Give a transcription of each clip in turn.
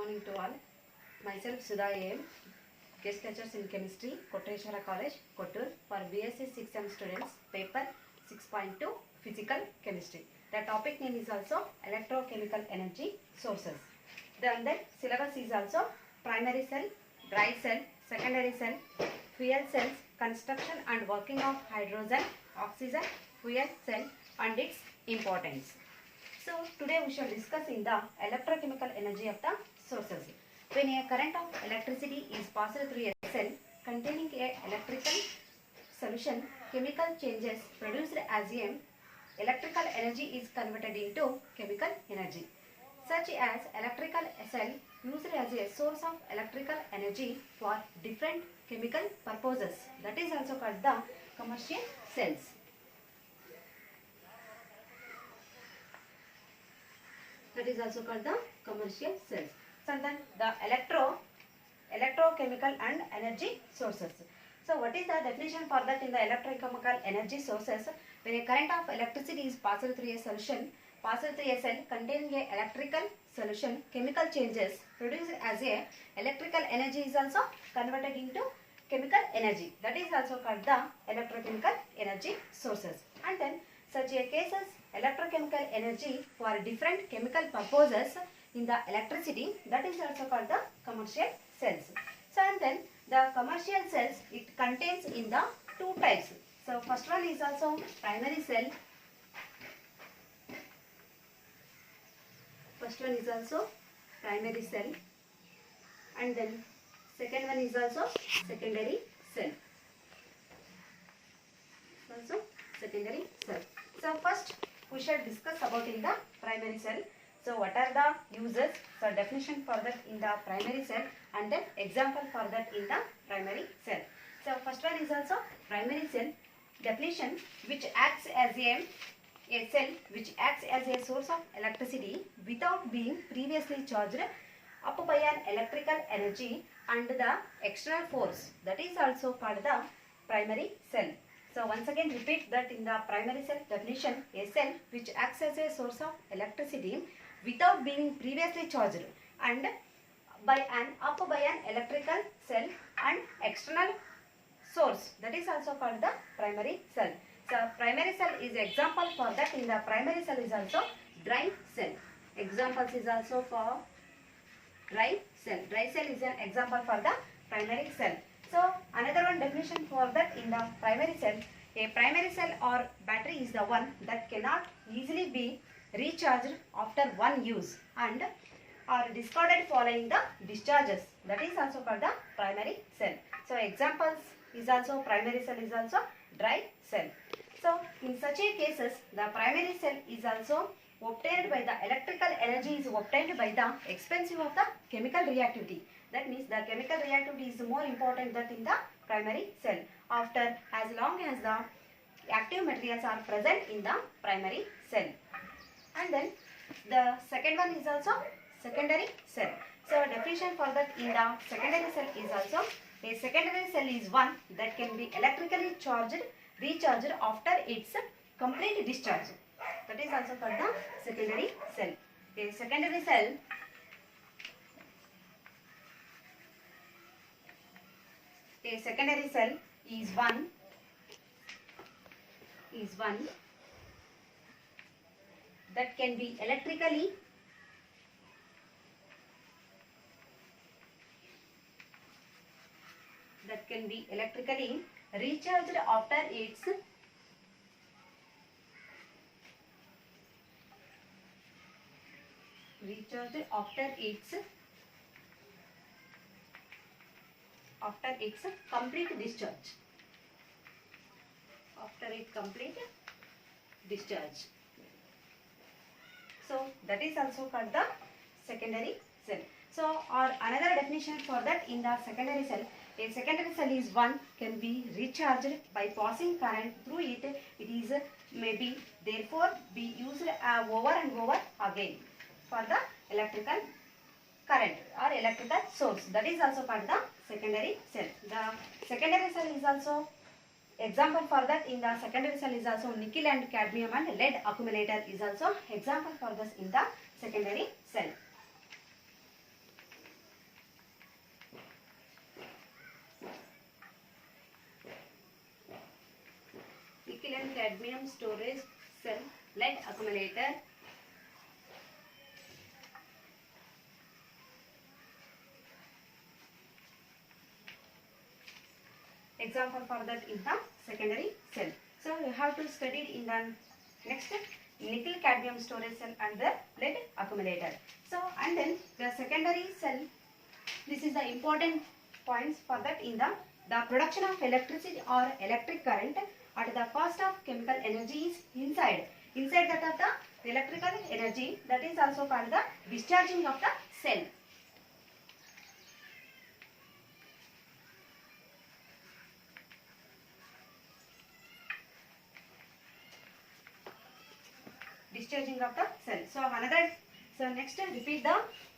morning to all. Myself Sudha A.M., guest lectures in chemistry, Kotteshwara College, Kottur, for BSc 6M students, paper 6.2 physical chemistry. The topic name is also electrochemical energy sources. Then the syllabus is also primary cell, dry cell, secondary cell, fuel cells, construction and working of hydrogen, oxygen, fuel cell and its importance. So today we shall discuss in the electrochemical energy of the sources. When a current of electricity is passed through a cell containing a electrical solution, chemical changes produced as a electrical energy is converted into chemical energy, such as electrical cell used as a source of electrical energy for different chemical purposes. That is also called the commercial cells. That is also called the commercial cells. So then the electrochemical and energy sources. So what is the definition for that in the electrochemical energy sources? When a current of electricity is passed through a solution, passed through a cell containing a electrical solution, chemical changes produced as a electrical energy is also converted into chemical energy. That is also called the electrochemical energy sources. And then such a cases electrochemical energy for different chemical purposes in the electricity, that is also called the commercial cells. So and then the commercial cells, it contains in the two types. So first one is also primary cell. First one is also primary cell, and then second one is also secondary cell. Also secondary cell. So first we shall discuss about in the primary cell. So what are the uses? So definition for that in the primary cell and then example for that in the primary cell. So first one is also primary cell. Definition: which acts as a cell which acts as a source of electricity without being previously charged up by an electrical energy and the external force. That is also called the primary cell. So once again repeat that in the primary cell definition: a cell which acts as a source of electricity without being previously charged and by an electrical cell and external source. That is also called the primary cell. So primary cell is example for that in the primary cell is also dry cell. Examples is also for dry cell. Dry cell is an example for the primary cell. So another one definition for that in the primary cell: a primary cell or battery is the one that cannot easily be recharged after one use and are discarded following the discharges. That is also called the primary cell. So examples is also primary cell is also dry cell. So in such a cases the primary cell is also obtained by the electrical energy is obtained by the expensive of the chemical reactivity. That means the chemical reactivity is more important than in the primary cell after as long as the active materials are present in the primary cell. And then the second one is also secondary cell. So definition for that in the secondary cell is also: a secondary cell is one that can be electrically recharged after its complete discharge. That is also called the secondary cell. A secondary cell is one that can be electrically recharged after its complete discharge. So that is also called the secondary cell. So or another definition for that in the secondary cell: a secondary cell is one can be recharged by passing current through it. It is maybe therefore be used over and over again for the electrical current or electrical source. That is also called the secondary cell. The secondary cell is also example for that in the secondary cell is also nickel and cadmium and lead accumulator is also example for this in the secondary cell. cadmium storage cell lead accumulator. Example for that in the secondary cell. So you have to study it in the next nickel cadmium storage cell and the lead accumulator. So and then the secondary cell, this is the important points for that in the production of electricity or electric current at the cost of chemical energy is inside that of the electrical energy, that is also called the discharging of the cell. Discharging of the cell. So next repeat the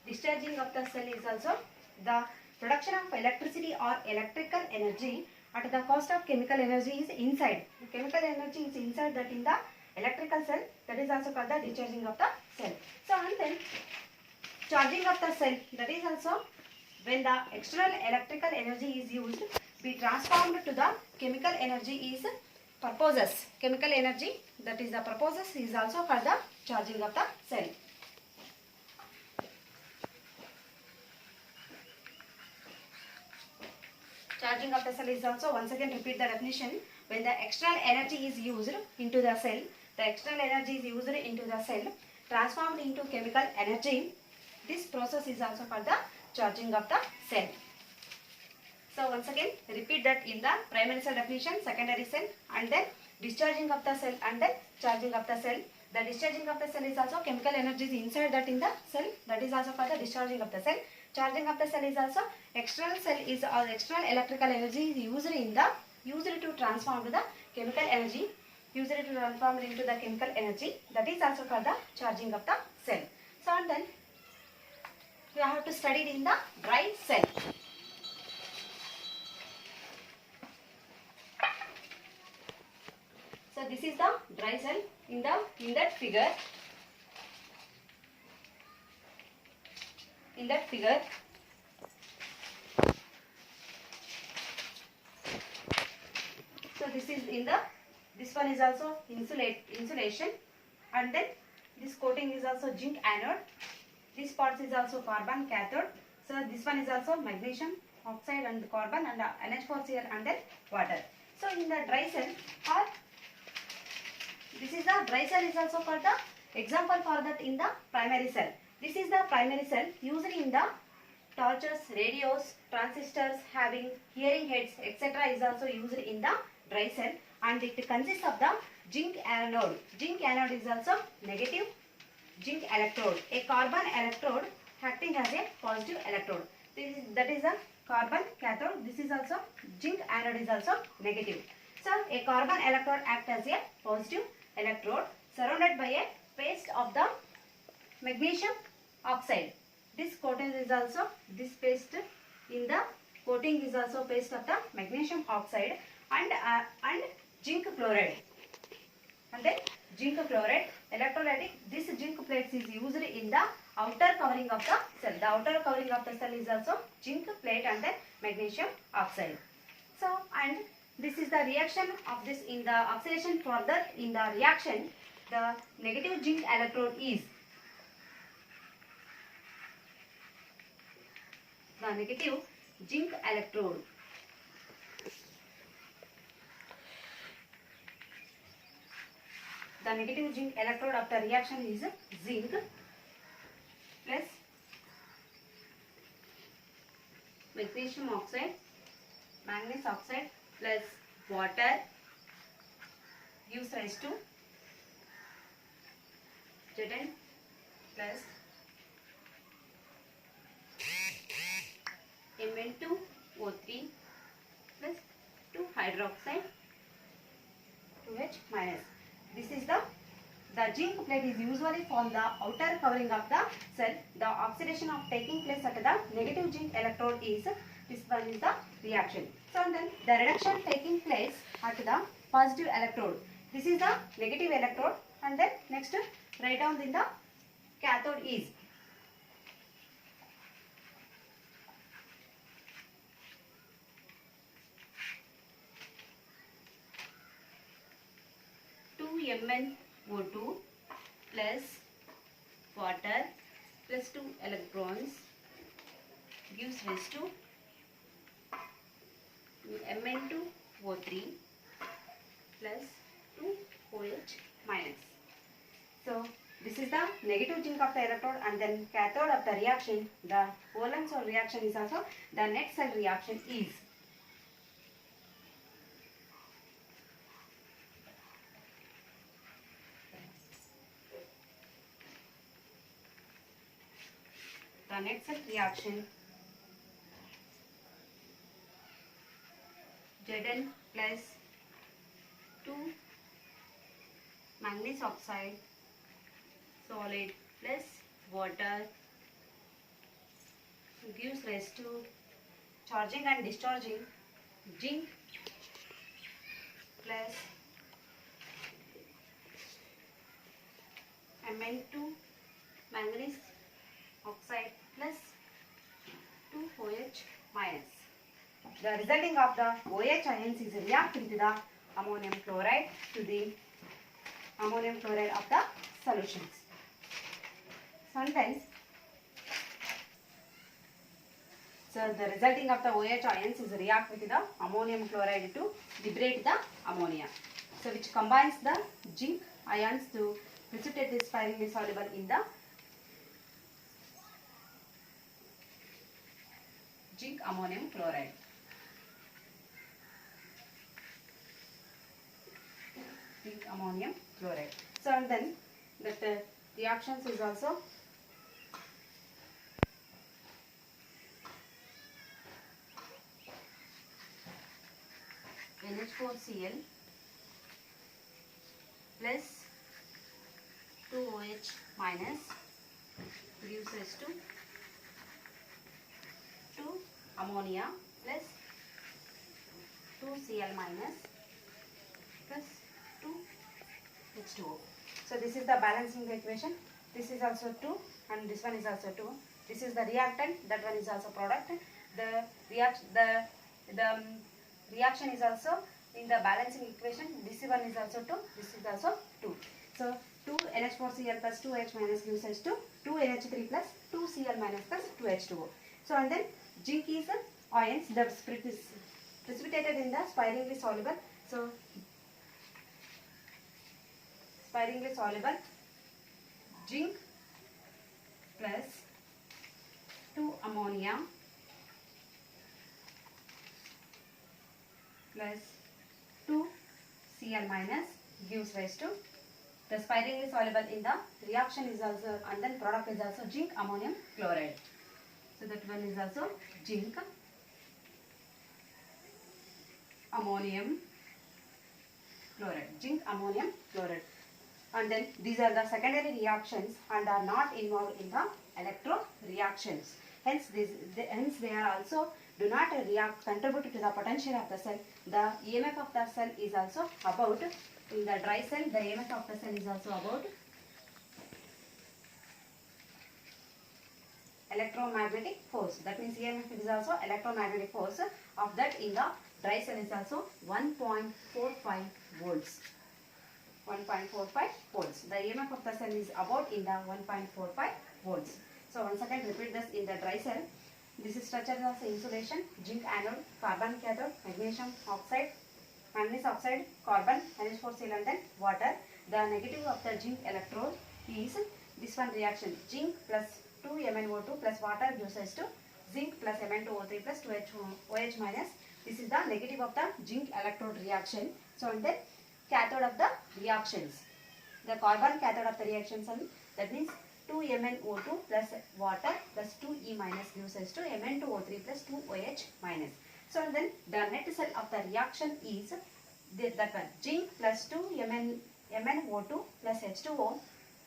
discharging of the cell is also the production of electricity or electrical energy at the cost of chemical energy is inside. The chemical energy is inside that in the electrical cell, that is also called the discharging of the cell. So and then charging of the cell, that is also when the external electrical energy is used, be transformed to the chemical energy is purposes. Chemical energy, that is the purposes, is also called the charging of the cell. Charging of the cell is also, once again repeat the definition, when the external energy is used into the cell, the external energy is used into the cell, transformed into chemical energy, this process is also called the charging of the cell. So once again repeat that in the primary cell definition, secondary cell, and then discharging of the cell and then charging of the cell. The discharging of the cell is also chemical energy is inside that in the cell, that is also called the discharging of the cell. Charging of the cell is also external cell is external electrical energy is used to transform to the chemical energy, used to transform into the chemical energy, that is also called the charging of the cell. So and then you have to study it in the dry cell. So this is the dry cell in that figure. In that figure, so this one is also insulation, and then this coating is also zinc anode. This part is also carbon cathode. So this one is also magnesium oxide and carbon and NH4Cl and then water. So in the dry cell, or this is the dry cell is also called the example for that in the primary cell. This is the primary cell used in the torches, radios, transistors, having hearing aids, etc. is also used in the dry cell, and it consists of the zinc anode. Zinc anode is also negative zinc electrode. A carbon electrode acting as a positive electrode. That is a carbon cathode. This is also zinc anode is also negative. So a carbon electrode acts as a positive electrode surrounded by a paste of the magnesium oxide. This coating is also, this paste in the coating is also paste of the magnesium oxide and zinc chloride. And then zinc chloride electrolytic. This zinc plates is used in the outer covering of the cell. The outer covering of the cell is also zinc plate and then magnesium oxide. So and this is the reaction of this in the oxidation. Further in the reaction, the negative zinc electrode is the negative zinc electrode. The negative zinc electrode of the reaction is zinc plus magnesium oxide, manganese oxide plus water gives rise to Zn plus Mn2O3 plus 2 hydroxide 2H minus. This is the zinc plate is usually from the outer covering of the cell. The oxidation of taking place at the negative zinc electrode is, this one is the reaction. So then the reduction taking place at the positive electrode. This is the negative electrode, and then next write down in the cathode is. MnO2 plus water plus 2 electrons gives rise to Mn2O3 plus 2OH minus. So this is the negative zinc of the electrode, and then cathode of the reaction, the Wolin cell reaction is also the next cell reaction is the next cell reaction Zn plus 2 manganese oxide solid plus water gives rise to charging and discharging zinc plus Mn2 manganese oxide plus 2OH minus. The resulting of the OH ions is react with the ammonium chloride to the ammonium chloride of the solutions. Sometimes, so the resulting of the OH ions is react with the ammonium chloride to liberate the ammonia. So which combines the zinc ions to precipitate this sparingly soluble in the zinc ammonium chloride. Zinc ammonium chloride. So and then that reactions is also NH4Cl plus 2OH minus gives us to 2 ammonia plus 2Cl minus plus 2 H2O. So this is the balancing equation. This is also 2 and this one is also 2. This is the reactant, that one is also product. The reaction is also in the balancing equation. This one is also 2, this is also 2. So 2 NH4Cl plus 2H minus gives us to 2 NH3 plus 2Cl minus plus 2H2O. So and then zinc is ions that is precipitated in the sparingly soluble. So sparingly soluble zinc plus 2 ammonia plus 2 Cl minus gives rise to the sparingly soluble in the reaction is also, and then product is also zinc ammonium chloride. So that one is also zinc ammonium chloride, zinc ammonium chloride. And then these are the secondary reactions and are not involved in the electro reactions. Hence they are also do not contribute to the potential of the cell. The EMF of the cell is also about, in the dry cell, the EMF of the cell is also about electromagnetic force. That means EMF is also electromagnetic force. Of that, in the dry cell is also 1.45 volts. 1.45 volts. The EMF of the cell is about in the 1.45 volts. So once again repeat this in the dry cell. This is structure of insulation, zinc anode, carbon cathode, magnesium oxide, manganese oxide, carbon, NH4Cl and then water. The negative of the zinc electrode is this one reaction, zinc plus 2 MnO2 plus water gives us to zinc plus Mn2O3 plus 2OH minus. This is the negative of the zinc electrode reaction. So and then cathode of the reactions. The carbon cathode of the reactions, and that means 2 MnO2 plus water plus 2E minus gives us to Mn2O3 plus 2OH minus. So and then the net cell of the reaction is that one, zinc plus 2 MnO2 plus H2O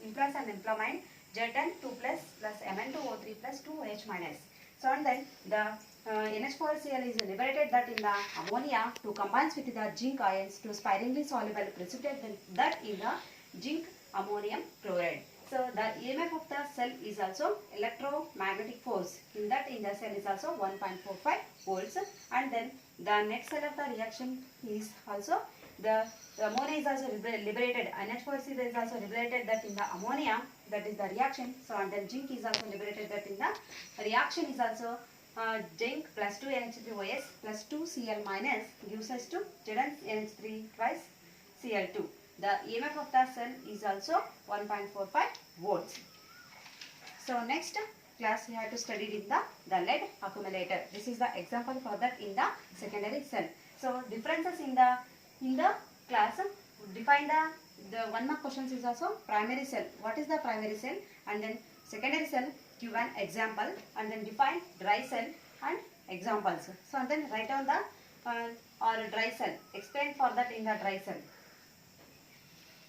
implies an implement Zn2 plus Mn2O3 plus 2OH minus. So and then the NH4Cl is liberated that in the ammonia to combines with the zinc ions to sparingly soluble precipitate that in the zinc ammonium chloride. So the EMF of the cell is also electromagnetic force. In that, in the cell is also 1.45 volts, and then the next cell of the reaction is also the ammonia is also liberated, NH4C is also liberated that in the ammonia, that is the reaction. So and then zinc is also liberated that in the reaction is also zinc plus 2 NH3OS plus 2 Cl minus gives us to ZnNH3 twice Cl2. The EMF of the cell is also 1.45 volts. So next class we have to study in the lead accumulator. This is the example for that in the secondary cell. So differences in the class, define the 1 mark questions is also primary cell. What is the primary cell? And then secondary cell, give an example and then define dry cell and examples. So and then write down the or dry cell. Explain for that in the dry cell.